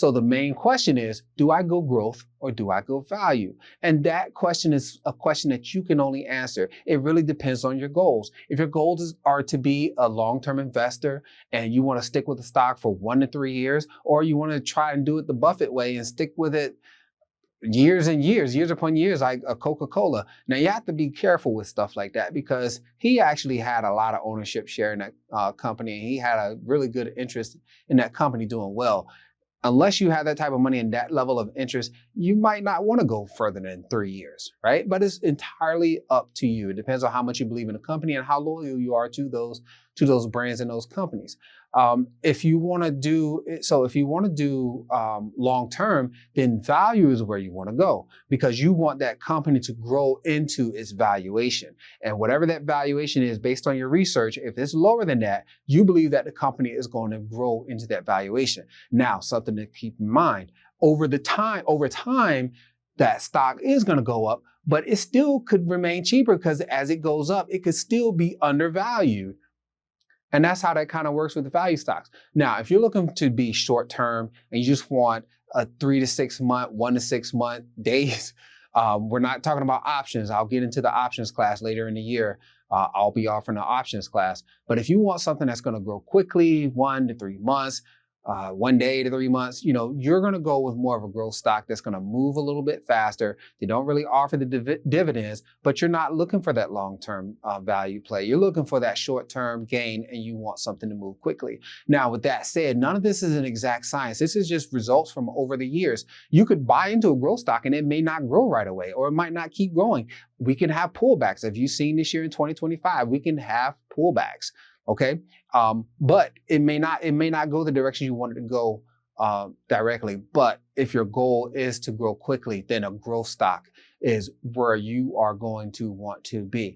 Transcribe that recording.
So the main question is, do I go growth or do I go value? And that question is a question that you can only answer. It really depends on your goals. If your goals are to be a long-term investor and you want to stick with the stock for 1 to 3 years, or you want to try and do it the Buffett way and stick with it years and years upon years, like a Coca-Cola. Now you have to be careful with stuff like that because he actually had a lot of ownership share in that company, and he had a really good interest in that company doing well. Unless you have that type of money and that level of interest, you might not want to go further than 3 years, right? But it's entirely up to you. It depends on how much you believe in the company and how loyal you are to those brands and those companies. If you want to do long term, then value is where you want to go because you want that company to grow into its valuation. And whatever that valuation is based on your research, if it's lower than that, you believe that the company is going to grow into that valuation. Now, something to keep in mind, over time, that stock is going to go up, but it still could remain cheaper because as it goes up, it could still be undervalued. And that's how that kind of works with the value stocks. Now, if you're looking to be short term and you just want a 3 to 6 month, 1 to 6 month days, we're not talking about options. I'll get into the options class later in the year. I'll be offering an options class. But if you want something that's going to grow quickly, 1 to 3 months, 1 day to 3 months, you're going to go with more of a growth stock that's going to move a little bit faster. They don't really offer the dividends, but you're not looking for that long-term value play. You're looking for that short-term gain, and you want something to move quickly. Now, with that said, none of this is an exact science. This is just results from over the years. You could buy into a growth stock and it may not grow right away, or it might not keep growing. We can have pullbacks. Have you seen this year in 2025? We can have pullbacks. Okay. But it may not go the direction you want it to go directly. But if your goal is to grow quickly, then a growth stock is where you are going to want to be.